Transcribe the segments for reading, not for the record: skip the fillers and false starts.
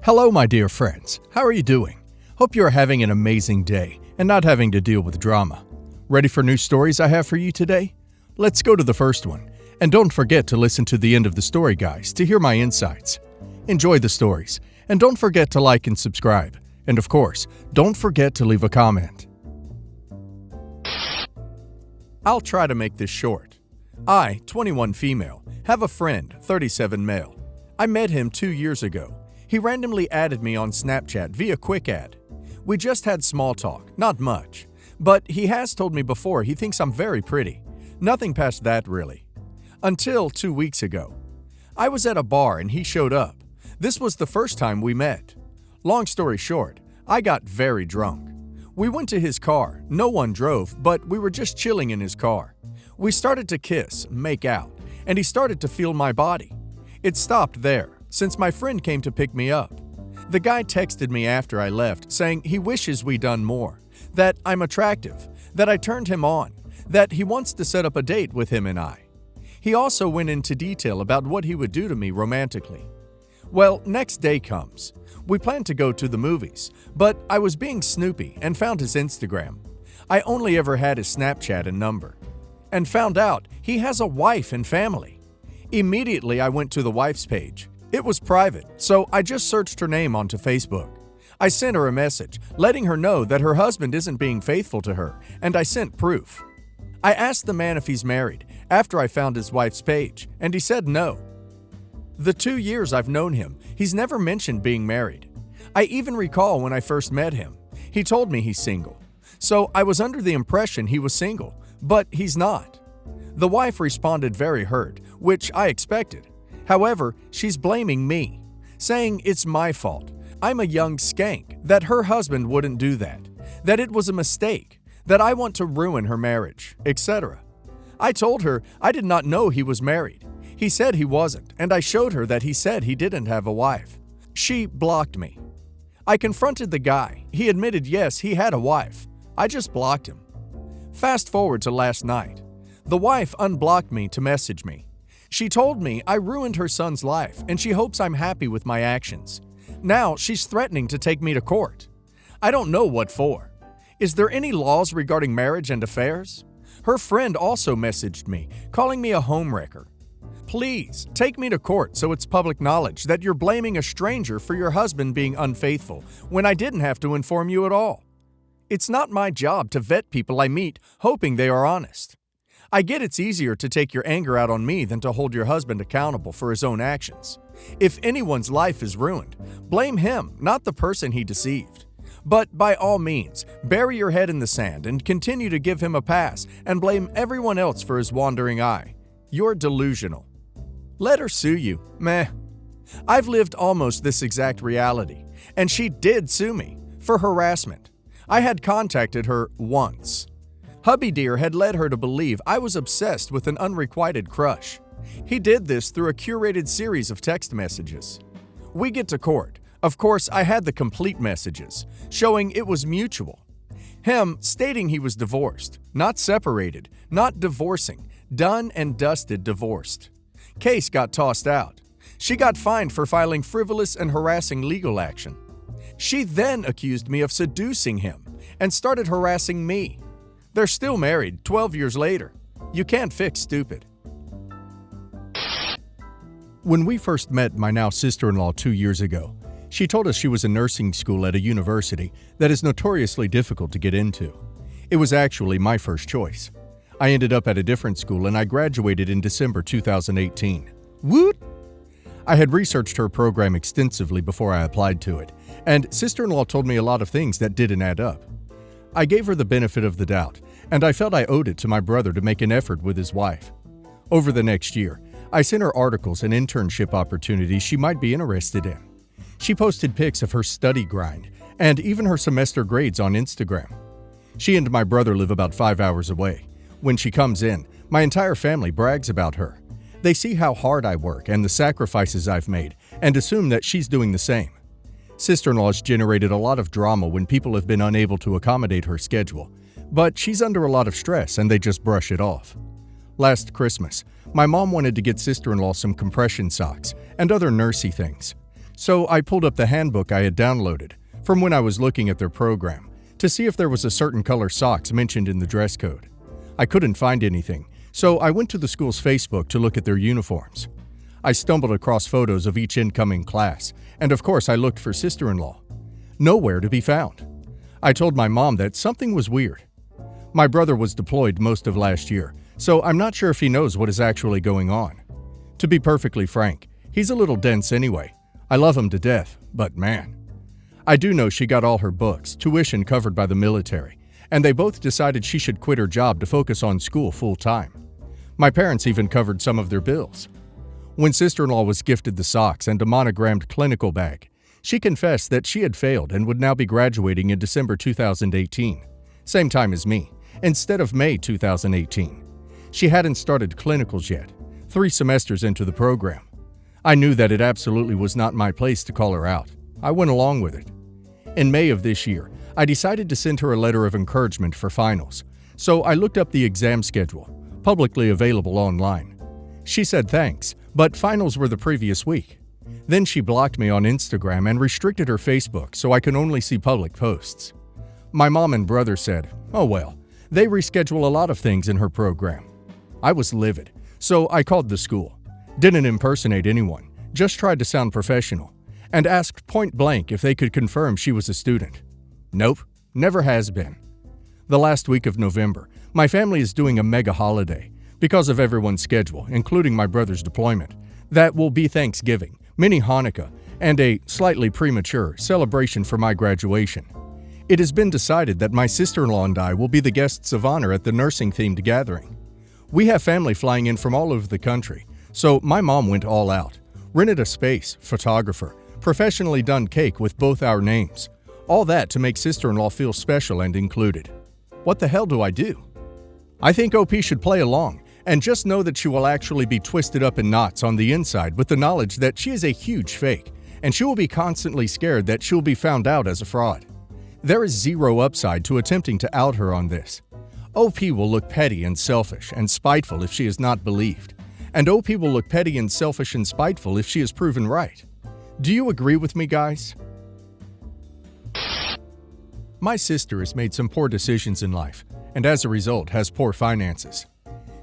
Hello, my dear friends. How are you doing? Hope you are having an amazing day and not having to deal with drama. Ready for new stories I have for you today? Let's go to the first one. And don't forget to listen to the end of the story, guys, to hear my insights. Enjoy the stories. And don't forget to like and subscribe. And of course, don't forget to leave a comment. I'll try to make this short. I, 21 female, have a friend, 37 male. I met him 2 years ago. He randomly added me on Snapchat via quick add. We just had small talk, not much. But he has told me before he thinks I'm very pretty. Nothing past that really. Until 2 weeks ago. I was at a bar and he showed up. This was the first time we met. Long story short, I got very drunk. We went to his car. No one drove, but we were just chilling in his car. We started to kiss, make out, and he started to feel my body. It stopped there, since my friend came to pick me up. The guy texted me after I left saying he wishes we done more, that I'm attractive, that I turned him on, that he wants to set up a date with him and I. He also went into detail about what he would do to me romantically. Well, next day comes. We planned to go to the movies, but I was being snoopy and found his Instagram. I only ever had his Snapchat and number. And found out he has a wife and family. Immediately I went to the wife's page. It was private, so I just searched her name onto Facebook. I sent her a message, letting her know that her husband isn't being faithful to her, and I sent proof. I asked the man if he's married after I found his wife's page, and he said no. The 2 years I've known him, he's never mentioned being married. I even recall when I first met him, he told me he's single. So I was under the impression he was single, but he's not. The wife responded very hurt, which I expected. However, she's blaming me, saying it's my fault. I'm a young skank, that her husband wouldn't do that it was a mistake, that I want to ruin her marriage, etc. I told her I did not know he was married. He said he wasn't, and I showed her that he said he didn't have a wife. She blocked me. I confronted the guy. He admitted yes, he had a wife. I just blocked him. Fast forward to last night. The wife unblocked me to message me. She told me I ruined her son's life and she hopes I'm happy with my actions. Now she's threatening to take me to court. I don't know what for. Is there any laws regarding marriage and affairs? Her friend also messaged me, calling me a homewrecker. Please, take me to court so it's public knowledge that you're blaming a stranger for your husband being unfaithful when I didn't have to inform you at all. It's not my job to vet people I meet hoping they are honest. I get it's easier to take your anger out on me than to hold your husband accountable for his own actions. If anyone's life is ruined, blame him, not the person he deceived. But by all means, bury your head in the sand and continue to give him a pass and blame everyone else for his wandering eye. You're delusional. Let her sue you. Meh. I've lived almost this exact reality, and she did sue me for harassment. I had contacted her once. Hubby Dear had led her to believe I was obsessed with an unrequited crush. He did this through a curated series of text messages. We get to court. Of course, I had the complete messages, showing it was mutual. Him stating he was divorced, not separated, not divorcing, done and dusted divorced. Case got tossed out. She got fined for filing frivolous and harassing legal action. She then accused me of seducing him and started harassing me. They're still married 12 years later. You can't fix stupid. When we first met my now sister-in-law 2 years ago, she told us she was in nursing school at a university that is notoriously difficult to get into. It was actually my first choice. I ended up at a different school and I graduated in December 2018. Woot! I had researched her program extensively before I applied to it, and sister-in-law told me a lot of things that didn't add up. I gave her the benefit of the doubt, and I felt I owed it to my brother to make an effort with his wife. Over the next year, I sent her articles and internship opportunities she might be interested in. She posted pics of her study grind and even her semester grades on Instagram. She and my brother live about 5 hours away. When she comes in, my entire family brags about her. They see how hard I work and the sacrifices I've made and assume that she's doing the same. Sister-in-law's generated a lot of drama when people have been unable to accommodate her schedule, but she's under a lot of stress and they just brush it off. Last Christmas, my mom wanted to get sister-in-law some compression socks and other nursey things. So I pulled up the handbook I had downloaded from when I was looking at their program to see if there was a certain color socks mentioned in the dress code. I couldn't find anything, so I went to the school's Facebook to look at their uniforms. I stumbled across photos of each incoming class, and of course I looked for sister-in-law. Nowhere to be found. I told my mom that something was weird. My brother was deployed most of last year, so I'm not sure if he knows what is actually going on. To be perfectly frank, he's a little dense anyway. I love him to death, but man. I do know she got all her books, tuition covered by the military, and they both decided she should quit her job to focus on school full-time. My parents even covered some of their bills. When sister-in-law was gifted the socks and a monogrammed clinical bag, she confessed that she had failed and would now be graduating in December 2018, same time as me, instead of May 2018. She hadn't started clinicals yet, 3 semesters into the program. I knew that it absolutely was not my place to call her out. I went along with it. In May of this year, I decided to send her a letter of encouragement for finals, so I looked up the exam schedule, publicly available online. She said thanks, but finals were the previous week. Then she blocked me on Instagram and restricted her Facebook so I can only see public posts. My mom and brother said, oh well, they reschedule a lot of things in her program. I was livid, so I called the school. Didn't impersonate anyone, just tried to sound professional, and asked point blank if they could confirm she was a student. Nope, never has been. The last week of November, my family is doing a mega holiday. Because of everyone's schedule, including my brother's deployment, that will be Thanksgiving, mini Hanukkah, and a slightly premature celebration for my graduation. It has been decided that my sister-in-law and I will be the guests of honor at the nursing-themed gathering. We have family flying in from all over the country, so my mom went all out, rented a space, photographer, professionally done cake with both our names, all that to make sister-in-law feel special and included. What the hell do I do? I think OP should play along, and just know that she will actually be twisted up in knots on the inside with the knowledge that she is a huge fake, and she will be constantly scared that she'll be found out as a fraud. There is zero upside to attempting to out her on this. OP will look petty and selfish and spiteful if she is not believed, and OP will look petty and selfish and spiteful if she is proven right. Do you agree with me, guys? My sister has made some poor decisions in life, and as a result has poor finances.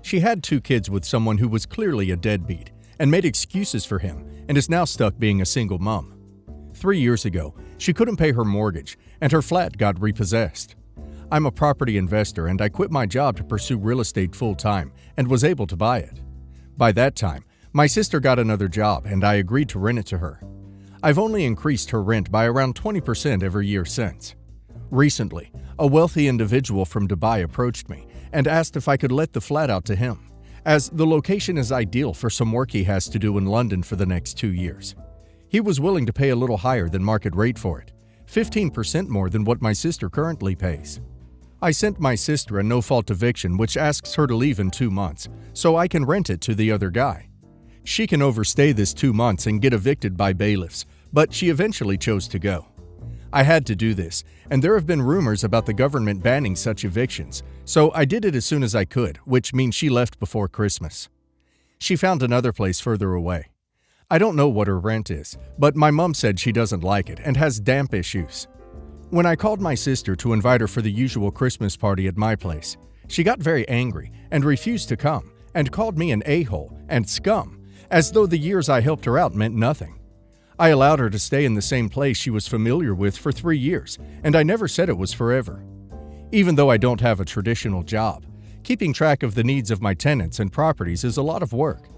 She had 2 kids with someone who was clearly a deadbeat and made excuses for him and is now stuck being a single mom. 3 years ago, she couldn't pay her mortgage and her flat got repossessed. I'm a property investor and I quit my job to pursue real estate full-time and was able to buy it. By that time, my sister got another job and I agreed to rent it to her. I've only increased her rent by around 20% every year since. Recently, a wealthy individual from Dubai approached me and asked if I could let the flat out to him, as the location is ideal for some work he has to do in London for the next 2 years. He was willing to pay a little higher than market rate for it, 15% more than what my sister currently pays. I sent my sister a no-fault eviction which asks her to leave in 2 months, so I can rent it to the other guy. She can overstay this 2 months and get evicted by bailiffs, but she eventually chose to go. I had to do this, and there have been rumors about the government banning such evictions, so I did it as soon as I could, which means she left before Christmas. She found another place further away. I don't know what her rent is, but my mom said she doesn't like it and has damp issues. When I called my sister to invite her for the usual Christmas party at my place, she got very angry and refused to come and called me an a-hole and scum, as though the years I helped her out meant nothing. I allowed her to stay in the same place she was familiar with for 3 years, and I never said it was forever. Even though I don't have a traditional job, keeping track of the needs of my tenants and properties is a lot of work.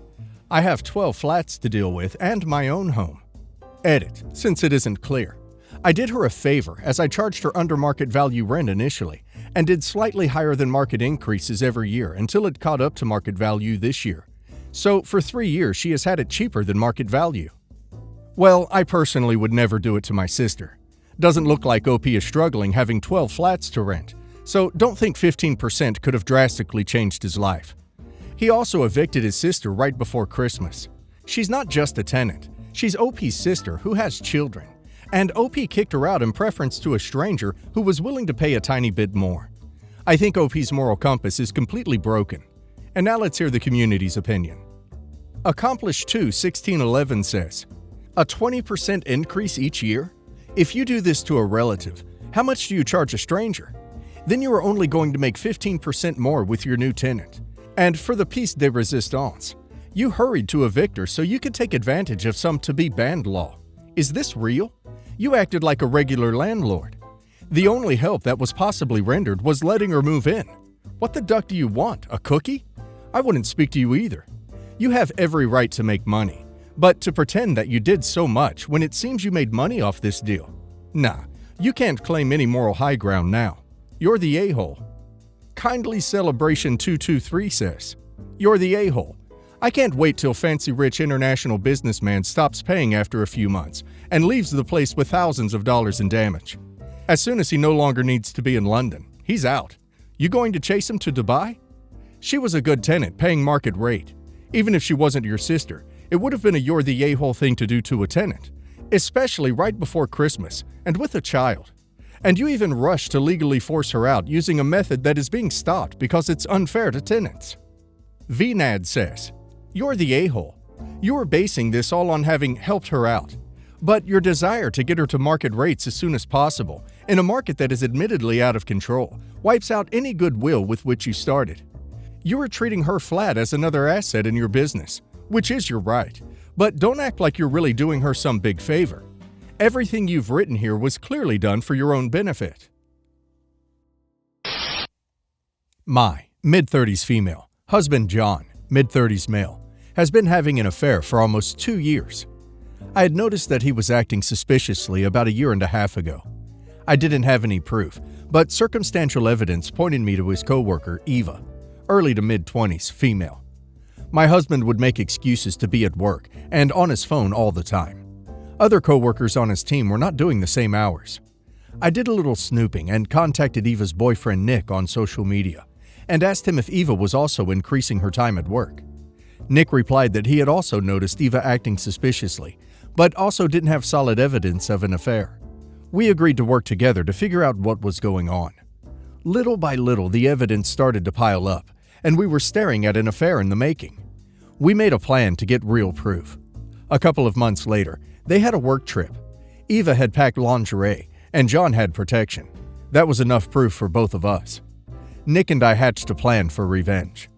I have 12 flats to deal with and my own home. Edit, since it isn't clear. I did her a favor as I charged her under market value rent initially, and did slightly higher than market increases every year until it caught up to market value this year. So for 3 years she has had it cheaper than market value. Well, I personally would never do it to my sister. Doesn't look like OP is struggling having 12 flats to rent, so don't think 15% could have drastically changed his life. He also evicted his sister right before Christmas. She's not just a tenant, she's OP's sister who has children, and OP kicked her out in preference to a stranger who was willing to pay a tiny bit more. I think OP's moral compass is completely broken. And now let's hear the community's opinion. Accomplished 2 1611 says, A 20% increase each year? If you do this to a relative, how much do you charge a stranger? Then you are only going to make 15% more with your new tenant. And for the piece de resistance, you hurried to evict her so you could take advantage of some to-be-banned law. Is this real? You acted like a regular landlord. The only help that was possibly rendered was letting her move in. What the duck do you want, a cookie? I wouldn't speak to you either. You have every right to make money, but to pretend that you did so much when it seems you made money off this deal. Nah, you can't claim any moral high ground now. You're the a-hole. Kindly Celebration 223 says, "You're the a-hole. I can't wait till fancy rich international businessman stops paying after a few months and leaves the place with thousands of dollars in damage. As soon as he no longer needs to be in London, he's out. You going to chase him to Dubai? She was a good tenant, paying market rate. Even if she wasn't your sister, it would have been a you're the a-hole thing to do to a tenant, especially right before Christmas and with a child. And you even rushed to legally force her out using a method that is being stopped because it's unfair to tenants." VNAD says, "You're the a-hole. You are basing this all on having helped her out. But your desire to get her to market rates as soon as possible, in a market that is admittedly out of control, wipes out any goodwill with which you started. You are treating her flat as another asset in your business, which is your right, but don't act like you're really doing her some big favor. Everything you've written here was clearly done for your own benefit." My mid-30s female, husband John, mid-30s male, has been having an affair for almost 2 years. I had noticed that he was acting suspiciously about a year and a half ago. I didn't have any proof, but circumstantial evidence pointed me to his coworker, Eva, early to mid-20s, female. My husband would make excuses to be at work and on his phone all the time. Other coworkers on his team were not doing the same hours. I did a little snooping and contacted Eva's boyfriend Nick on social media and asked him if Eva was also increasing her time at work. Nick replied that he had also noticed Eva acting suspiciously, but also didn't have solid evidence of an affair. We agreed to work together to figure out what was going on. Little by little, the evidence started to pile up, and we were staring at an affair in the making. We made a plan to get real proof. A couple of months later, they had a work trip. Eva had packed lingerie, and John had protection. That was enough proof for both of us. Nick and I hatched a plan for revenge.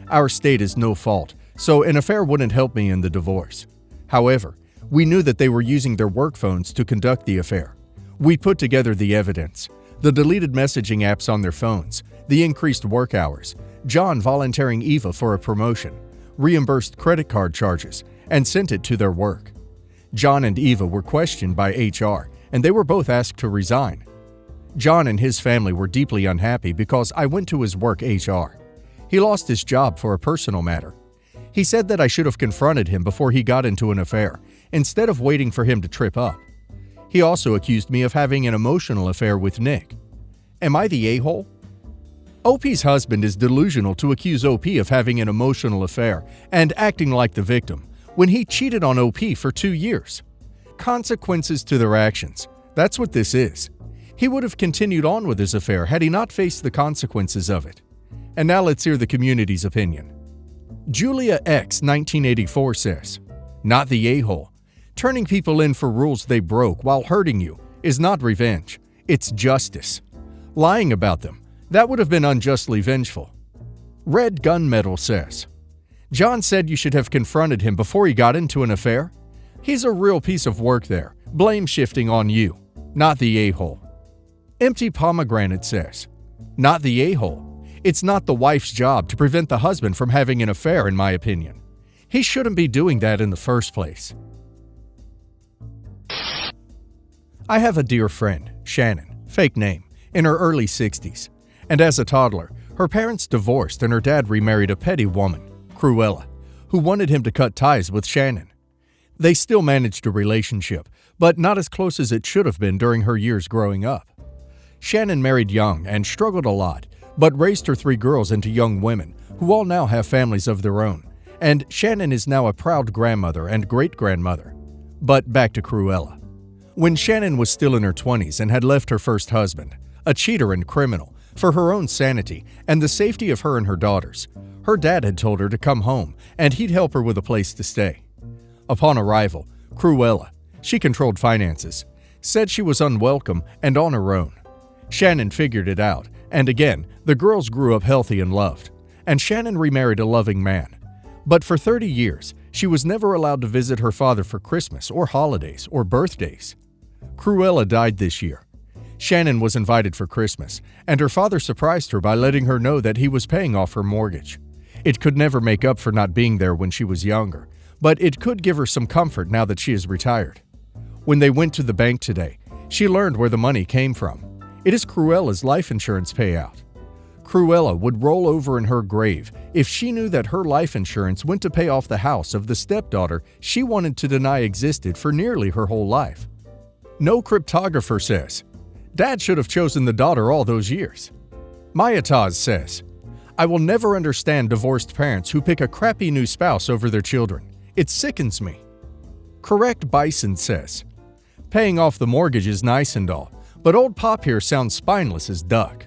Our state is no fault, so an affair wouldn't help me in the divorce. However, we knew that they were using their work phones to conduct the affair. We put together the evidence, the deleted messaging apps on their phones, the increased work hours, John volunteering Eva for a promotion, reimbursed credit card charges, and sent it to their work. John and Eva were questioned by HR, and they were both asked to resign. John and his family were deeply unhappy because I went to his work HR. He lost his job for a personal matter. He said that I should have confronted him before he got into an affair, instead of waiting for him to trip up. He also accused me of having an emotional affair with Nick. Am I the a-hole? OP's husband is delusional to accuse OP of having an emotional affair and acting like the victim when he cheated on OP for 2 years. Consequences to their actions. That's what this is. He would have continued on with his affair had he not faced the consequences of it. And now let's hear the community's opinion. Julia X 1984 says, "Not the a-hole. Turning people in for rules they broke while hurting you is not revenge. It's justice. Lying about them, that would have been unjustly vengeful." Red Gunmetal says, "John said you should have confronted him before he got into an affair. He's a real piece of work there, blame shifting on you, not the a-hole." Empty Pomegranate says, "Not the a-hole. It's not the wife's job to prevent the husband from having an affair, in my opinion. He shouldn't be doing that in the first place." I have a dear friend, Shannon, fake name, in her early 60s, and as a toddler, her parents divorced and her dad remarried a petty woman, Cruella, who wanted him to cut ties with Shannon. They still managed a relationship, but not as close as it should have been during her years growing up. Shannon married young and struggled a lot, but raised her 3 girls into young women who all now have families of their own, and Shannon is now a proud grandmother and great-grandmother. But back to Cruella. When Shannon was still in her 20s and had left her first husband, a cheater and criminal, for her own sanity and the safety of her and her daughters, her dad had told her to come home and he'd help her with a place to stay. Upon arrival, Cruella. She controlled finances. Said she was unwelcome and on her own. Shannon figured it out, and again, the girls grew up healthy and loved. And Shannon remarried a loving man. But for 30 years, she was never allowed to visit her father for Christmas or holidays or birthdays. Cruella died this year. Shannon was invited for Christmas, and her father surprised her by letting her know that he was paying off her mortgage. It could never make up for not being there when she was younger, but it could give her some comfort now that she is retired. When they went to the bank today, she learned where the money came from. It is Cruella's life insurance payout. Cruella would roll over in her grave if she knew that her life insurance went to pay off the house of the stepdaughter she wanted to deny existed for nearly her whole life. No cryptographer says, Dad should have chosen the daughter all those years. Mayataz says, I will never understand divorced parents who pick a crappy new spouse over their children. It sickens me. Correct Bison says, paying off the mortgage is nice and all, but old Pop here sounds spineless as duck.